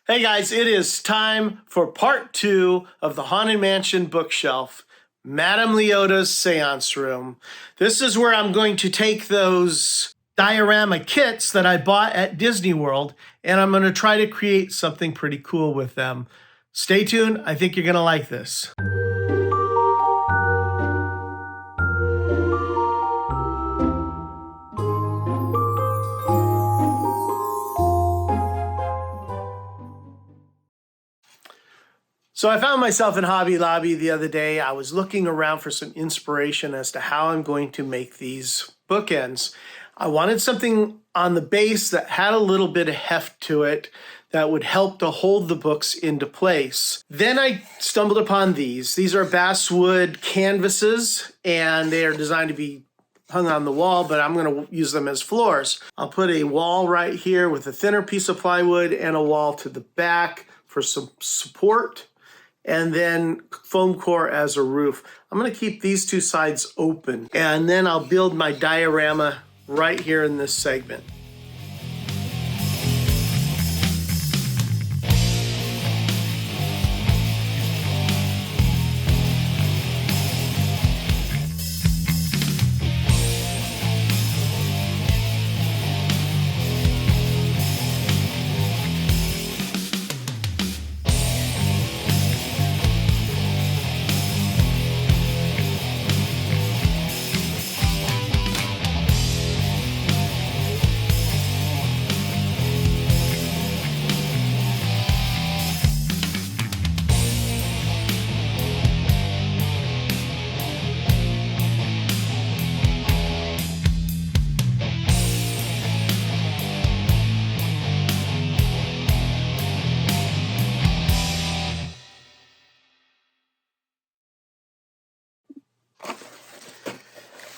Hey guys, it is time for part 2 of the Haunted Mansion bookshelf, Madame Leota's Seance Room. This is where I'm going to take those diorama kits that I bought at Disney World, and I'm going to try to create something pretty cool with them. Stay tuned, I think you're going to like this. So I found myself in Hobby Lobby the other day. I was looking around for some inspiration as to how I'm going to make these bookends. I wanted something on the base that had a little bit of heft to it that would help to hold the books into place. Then I stumbled upon these. These are basswood canvases, and they are designed to be hung on the wall, but I'm going to use them as floors. I'll put a wall right here with a thinner piece of plywood and a wall to the back for some support, and then foam core as a roof. I'm going to keep these two sides open, and then I'll build my diorama right here in this segment.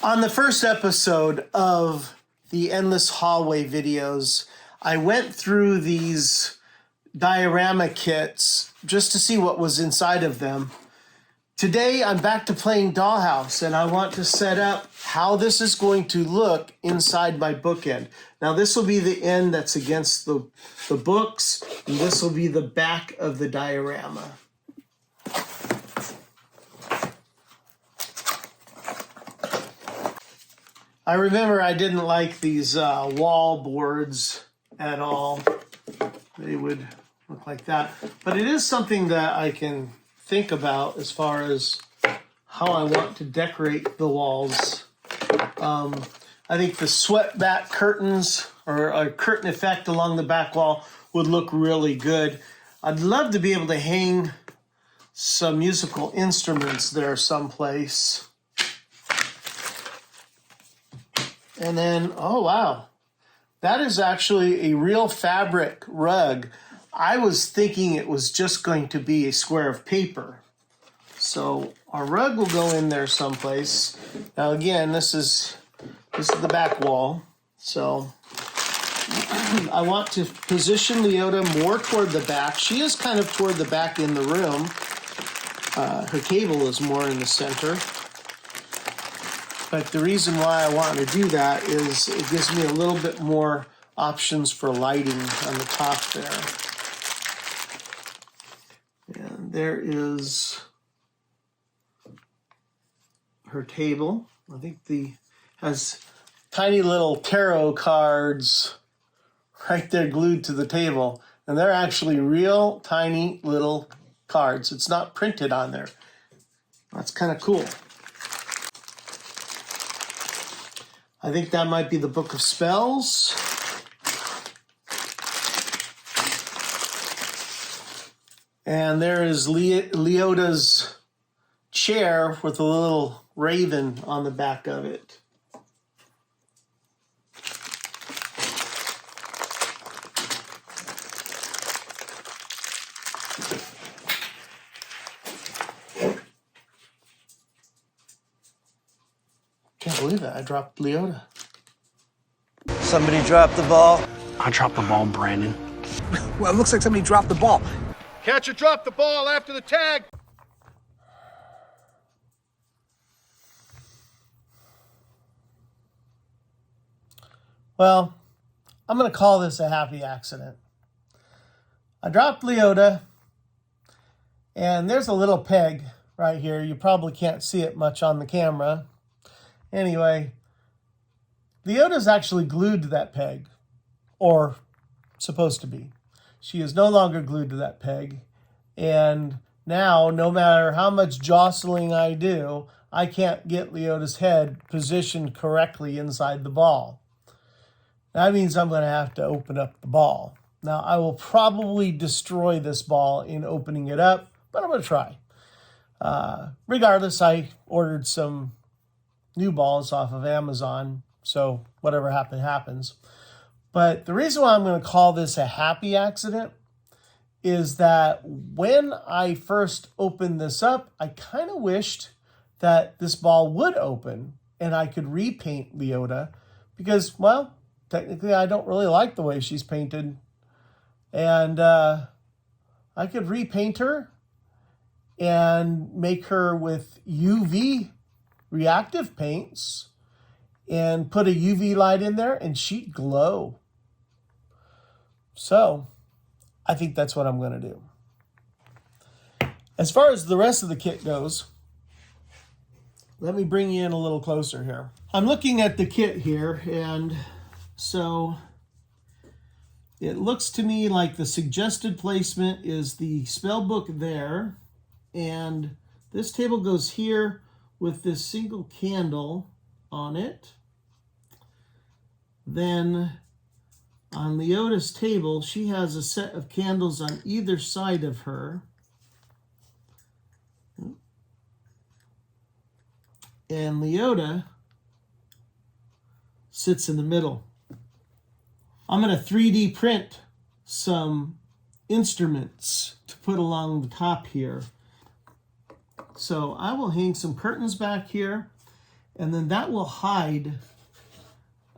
On the first episode of the Endless Hallway videos, I went through these diorama kits just to see what was inside of them. Today, I'm back to playing Dollhouse, and I want to set up how this is going to look inside my bookend. Now, this will be the end that's against the books, and this will be the back of the diorama. I remember I didn't like these wall boards at all. They would look like that. But it is something that I can think about as far as how I want to decorate the walls. I think the swept back curtains or a curtain effect along the back wall would look really good. I'd love to be able to hang some musical instruments there someplace. And then, oh wow, that is actually a real fabric rug. I was thinking it was just going to be a square of paper. So our rug will go in there someplace. Now again, this is the back wall. So I want to position Leota more toward the back. She is kind of toward the back in the room. Her table is more in the center. But the reason why I want to do that is it gives me a little bit more options for lighting on the top there. And there is her table. I think has tiny little tarot cards right there glued to the table. And they're actually real tiny little cards. It's not printed on there. That's kind of cool. I think that might be the Book of Spells. And there is Leota's chair with a little raven on the back of it. Can't believe it. I dropped Leota. Somebody dropped the ball. I dropped the ball, Brandon. Well, it looks like somebody dropped the ball. Catcher dropped the ball after the tag. Well, I'm going to call this a happy accident. I dropped Leota, and there's a little peg right here. You probably can't see it much on the camera. Anyway, Leota's actually glued to that peg, or supposed to be. She is no longer glued to that peg, and now, no matter how much jostling I do, I can't get Leota's head positioned correctly inside the ball. That means I'm going to have to open up the ball. Now, I will probably destroy this ball in opening it up, but I'm going to try. Regardless, I ordered some new balls off of Amazon, so whatever happens. But the reason why I'm going to call this a happy accident is that when I first opened this up, I kind of wished that this ball would open and I could repaint Leota because, well, technically I don't really like the way she's painted. And I could repaint her and make her with UV reactive paints and put a UV light in there and she'd glow. So I think that's what I'm going to do. As far as the rest of the kit goes, let me bring you in a little closer here. I'm looking at the kit here, and so it looks to me like the suggested placement is the spell book there, and this table goes here with this single candle on it. Then on Leota's table, she has a set of candles on either side of her. And Leota sits in the middle. I'm going to 3D print some instruments to put along the top here. So I will hang some curtains back here, and then that will hide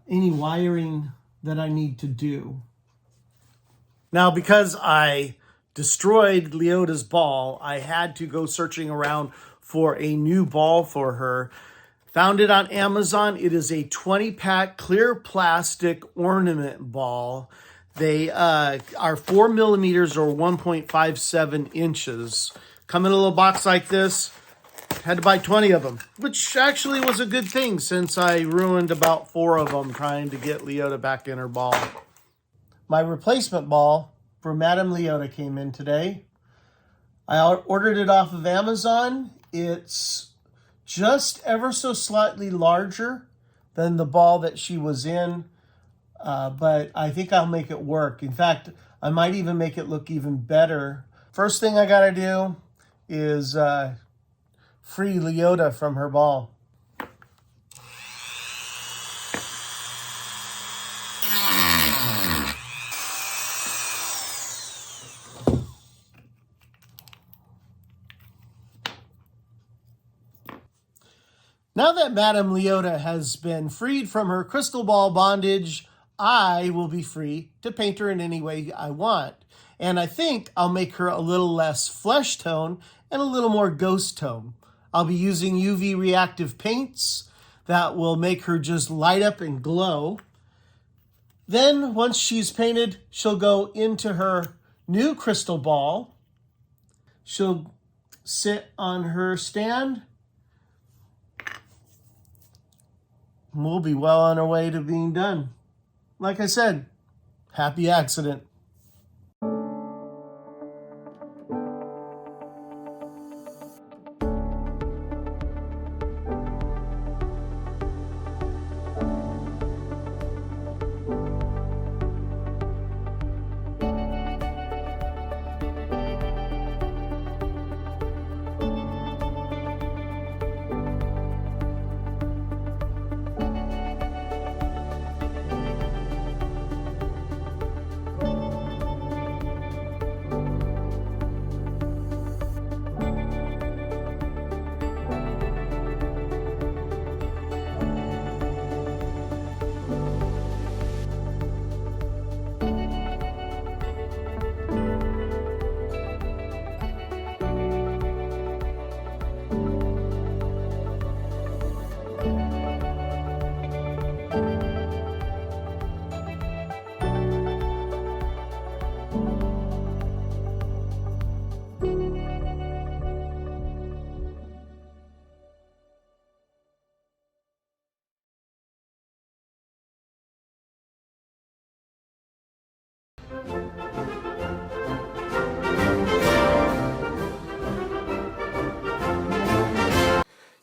any wiring that I need to do. Now, because I destroyed Leota's ball, I had to go searching around for a new ball for her. Found it on Amazon. It is a 20-pack clear plastic ornament ball. They are 4 millimeters or 1.57 inches. Come in a little box like this. Had to buy 20 of them, which actually was a good thing since I ruined about 4 of them trying to get Leota back in her ball. My replacement ball for Madame Leota came in today. I ordered it off of Amazon. It's just ever so slightly larger than the ball that she was in, but I think I'll make it work. In fact, I might even make it look even better. First thing I gotta do is free Leota from her ball. Now that Madame Leota has been freed from her crystal ball bondage, I will be free to paint her in any way I want. And I think I'll make her a little less flesh tone and a little more ghost tone. I'll be using UV reactive paints that will make her just light up and glow. Then once she's painted, she'll go into her new crystal ball. She'll sit on her stand. We'll be well on our way to being done. Like I said, happy accident.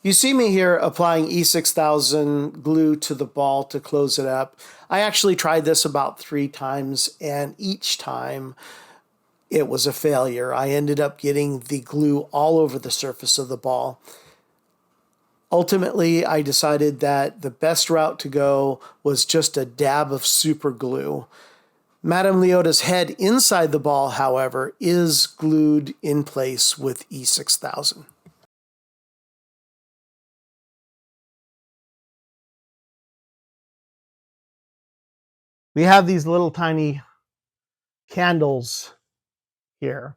You see me here applying E6000 glue to the ball to close it up. I actually tried this about 3 times, and each time it was a failure. I ended up getting the glue all over the surface of the ball. Ultimately, I decided that the best route to go was just a dab of super glue. Madame Leota's head inside the ball, however, is glued in place with E6000. We have these little tiny candles here.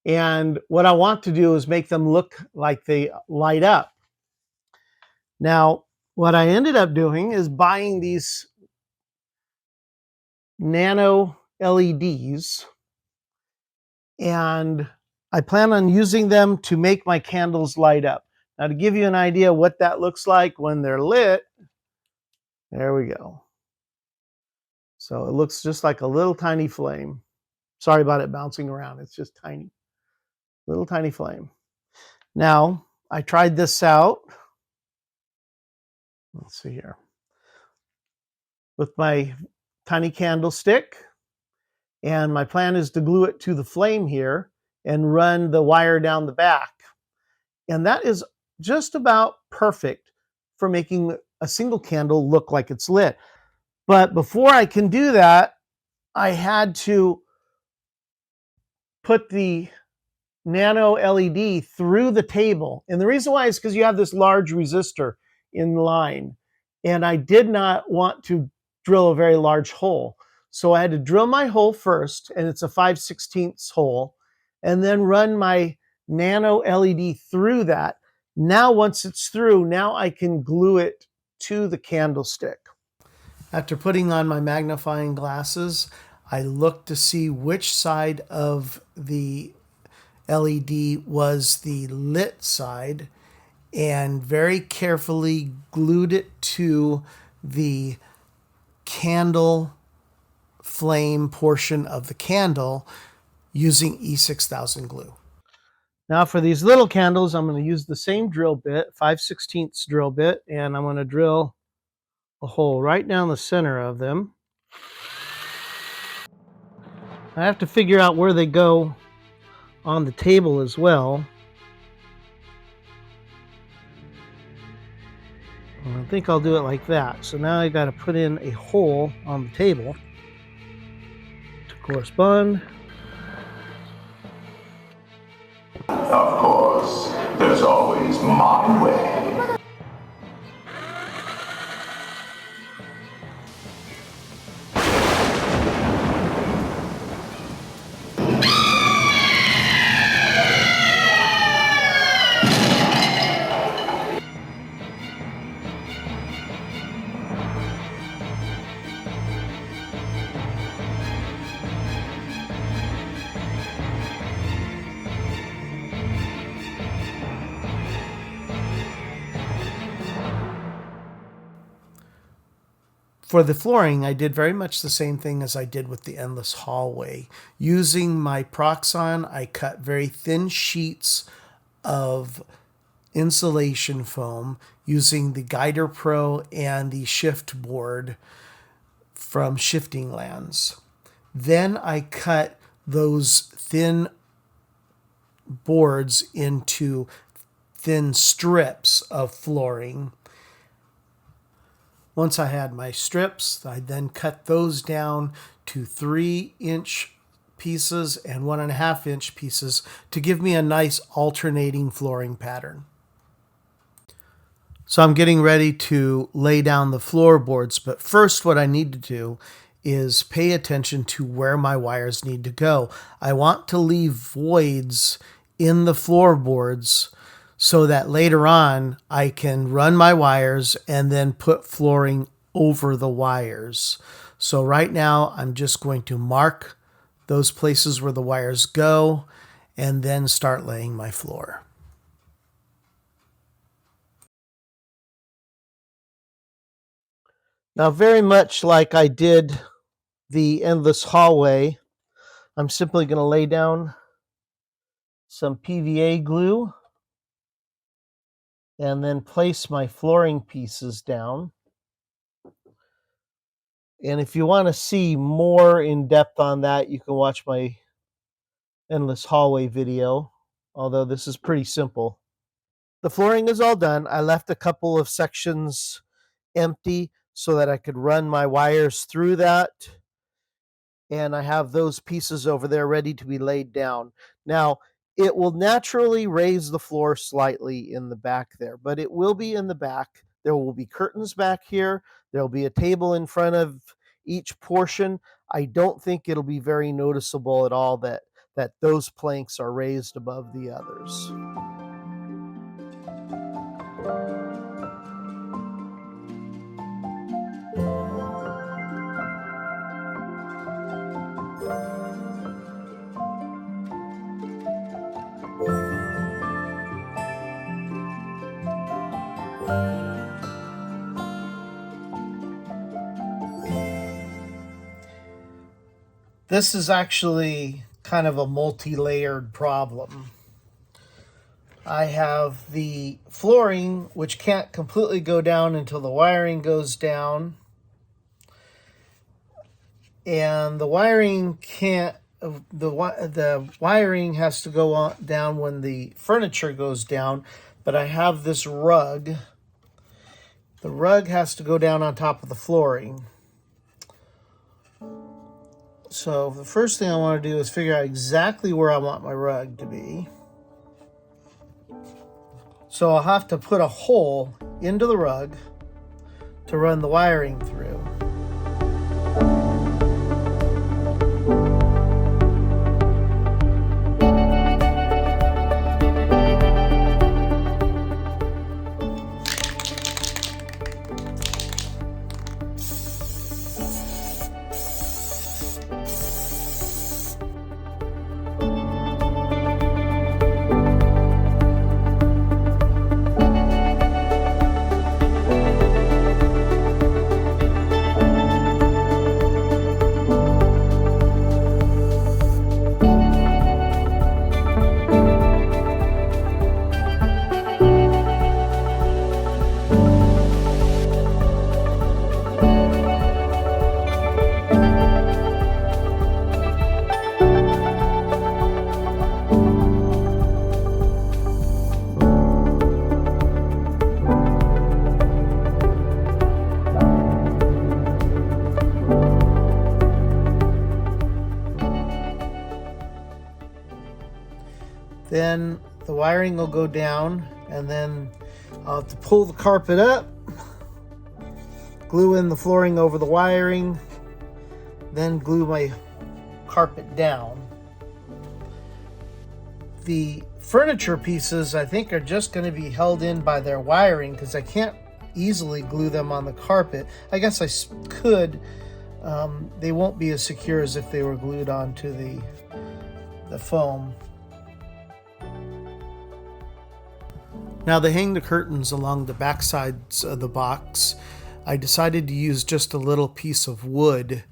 And what I want to do is make them look like they light up. Now, what I ended up doing is buying these nano LEDs, and I plan on using them to make my candles light up. Now, to give you an idea what that looks like when they're lit, there we go. So it looks just like a little tiny flame. Sorry about it bouncing around. It's just tiny, little tiny flame. Now, I tried this out. Let's see here. With my tiny candlestick. And my plan is to glue it to the flame here and run the wire down the back. And that is just about perfect for making a single candle look like it's lit. But before I can do that, I had to put the nano LED through the table. And the reason why is because you have this large resistor in line. And I did not want to drill a very large hole. So I had to drill my hole first, and it's a 5/16 hole, and then run my nano LED through that. Now, once it's through, now I can glue it to the candlestick. After putting on my magnifying glasses, I looked to see which side of the LED was the lit side and very carefully glued it to the candle flame portion of the candle using E6000 glue. Now for these little candles, I'm going to use the same drill bit, 5/16 drill bit, and I'm going to drill a hole right down the center of them. I have to figure out where they go on the table as well. I think I'll do it like that. So now I got to put in a hole on the table to correspond. Of course, there's always my way. For the flooring, I did very much the same thing as I did with the endless hallway. Using my Proxon, I cut very thin sheets of insulation foam using the Guider Pro and the shift board from Shifting Lands. Then I cut those thin boards into thin strips of flooring. Once I had my strips, I then cut those down to 3-inch pieces and 1.5-inch pieces to give me a nice alternating flooring pattern. So I'm getting ready to lay down the floorboards, but first what I need to do is pay attention to where my wires need to go. I want to leave voids in the floorboards so that later on I can run my wires and then put flooring over the wires. So right now I'm just going to mark those places where the wires go and then start laying my floor. Now, very much like I did the endless hallway, I'm simply going to lay down some PVA glue and then place my flooring pieces down. And if you want to see more in depth on that, you can watch my endless hallway video, although this is pretty simple. The flooring is all done. I left a couple of sections empty so that I could run my wires through that. And I have those pieces over there ready to be laid down. Now, it will naturally raise the floor slightly in the back there, but it will be in the back. There will be curtains back here. There will be a table in front of each portion. I don't think it'll be very noticeable at all that those planks are raised above the others. This is actually kind of a multi-layered problem. I have the flooring, which can't completely go down until the wiring goes down. And the wiring can't, the wiring has to go on, down when the furniture goes down. But I have this rug. The rug has to go down on top of the flooring. So the first thing I want to do is figure out exactly where I want my rug to be. So I'll have to put a hole into the rug to run the wiring through. Then the wiring will go down, and then I'll have to pull the carpet up, glue in the flooring over the wiring, then glue my carpet down. The furniture pieces, I think, are just going to be held in by their wiring because I can't easily glue them on the carpet. I guess I could. They won't be as secure as if they were glued onto the foam. Now, to hang the curtains along the back sides of the box, I decided to use just a little piece of wood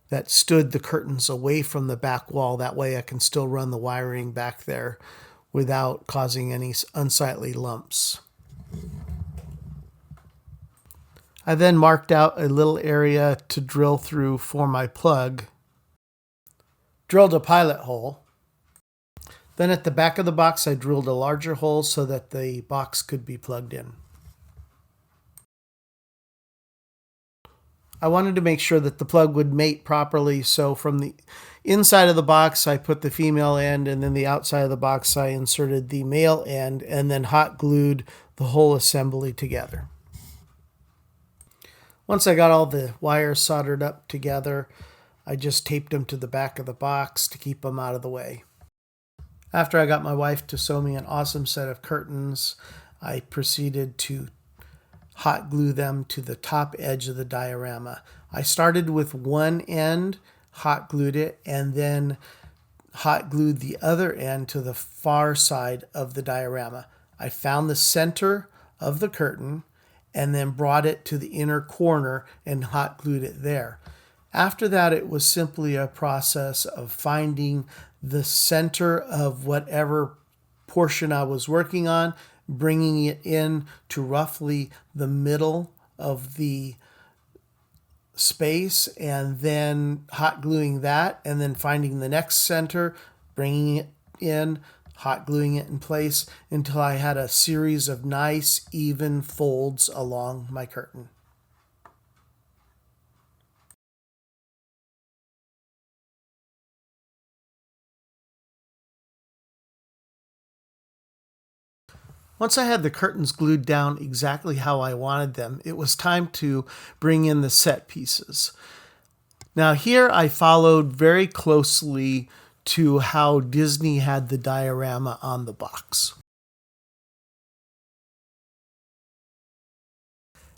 that stood the curtains away from the back wall. That way I can still run the wiring back there without causing any unsightly lumps. I then marked out a little area to drill through for my plug, drilled a pilot hole. Then at the back of the box, I drilled a larger hole so that the box could be plugged in. I wanted to make sure that the plug would mate properly, so from the inside of the box, I put the female end, and then the outside of the box, I inserted the male end, and then hot glued the whole assembly together. Once I got all the wires soldered up together, I just taped them to the back of the box to keep them out of the way. After I got my wife to sew me an awesome set of curtains, I proceeded to hot glue them to the top edge of the diorama. I started with one end, hot glued it, and then hot glued the other end to the far side of the diorama. I found the center of the curtain and then brought it to the inner corner and hot glued it there. After that, it was simply a process of finding the center of whatever portion I was working on, bringing it in to roughly the middle of the space, and then hot gluing that, and then finding the next center, bringing it in, hot gluing it in place until I had a series of nice even folds along my curtain. Once I had the curtains glued down exactly how I wanted them, it was time to bring in the set pieces. Now here I followed very closely to how Disney had the diorama on the box.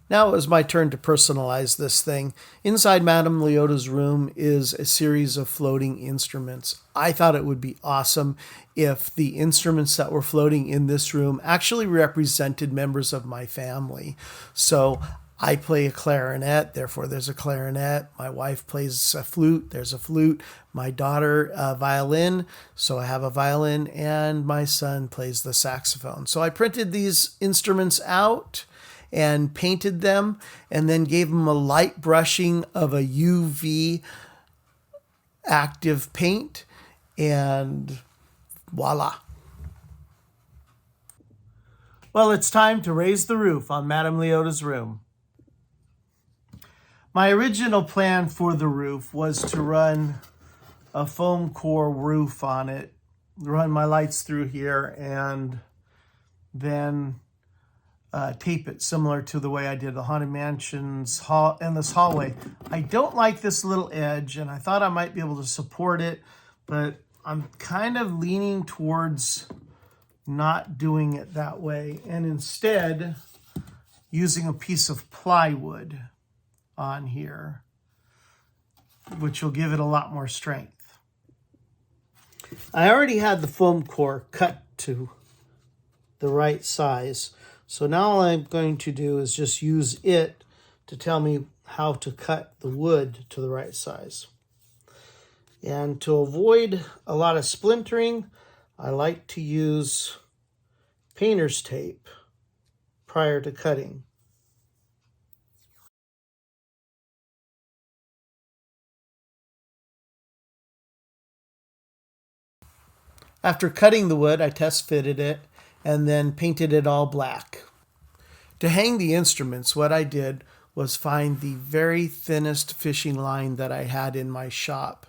Now it was my turn to personalize this thing. Inside Madame Leota's room is a series of floating instruments. I thought it would be awesome if the instruments that were floating in this room actually represented members of my family. So I play a clarinet, therefore there's a clarinet. My wife plays a flute, there's a flute. My daughter, a violin, so I have a violin. And my son plays the saxophone. So I printed these instruments out and painted them, and then gave them a light brushing of a UV active paint, and voila. Well, it's time to raise the roof on Madame Leota's room. My original plan for the roof was to run a foam core roof on it, run my lights through here, and then tape it similar to the way I did the Haunted Mansion's in this hallway. I don't like this little edge, and I thought I might be able to support it, but I'm kind of leaning towards not doing it that way, and instead using a piece of plywood on here, which will give it a lot more strength. I already had the foam core cut to the right size, so now all I'm going to do is just use it to tell me how to cut the wood to the right size. And to avoid a lot of splintering, I like to use painter's tape prior to cutting. After cutting the wood, I test fitted it and then painted it all black. To hang the instruments, what I did was find the very thinnest fishing line that I had in my shop,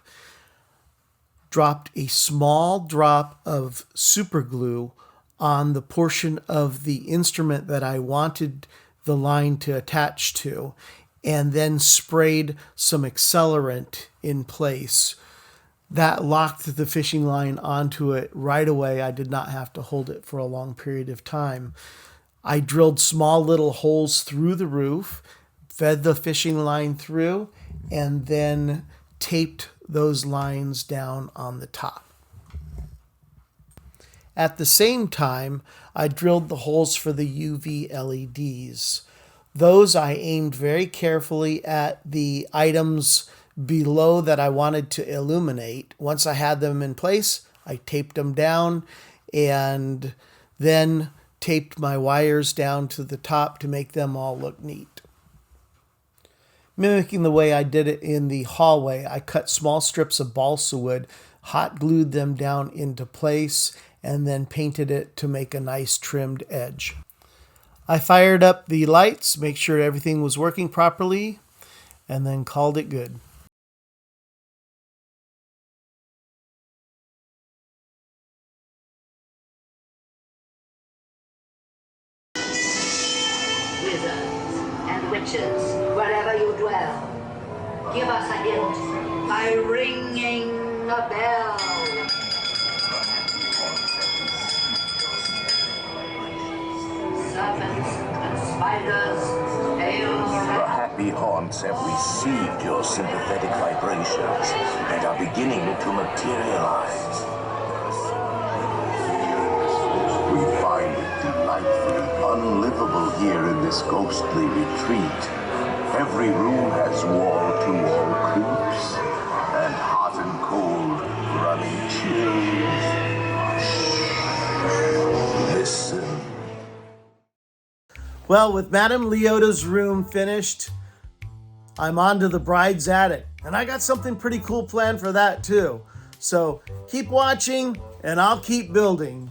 dropped a small drop of super glue on the portion of the instrument that I wanted the line to attach to, and then sprayed some accelerant in place. That locked the fishing line onto it right away. I did not have to hold it for a long period of time. I drilled small little holes through the roof, fed the fishing line through, and then taped those lines down on the top. At the same time, I drilled the holes for the UV LEDs. Those I aimed very carefully at the items below that I wanted to illuminate. Once I had them in place, I taped them down and then taped my wires down to the top to make them all look neat. Mimicking the way I did it in the hallway, I cut small strips of balsa wood, hot glued them down into place, and then painted it to make a nice trimmed edge. I fired up the lights, make sure everything was working properly, and then called it good. Wizards and witches, wherever you dwell, give us a hint by ringing a bell. Serpents and spiders, hail The happy haunts have received your sympathetic vibrations and are beginning to materialize. We find it delightfully unlivable here in this ghostly retreat, Every room has wall-to-wall creeps and hot and cold running chills. Listen. Well, with Madame Leota's room finished, I'm on to the bride's attic. And I got something pretty cool planned for that too. So keep watching and I'll keep building.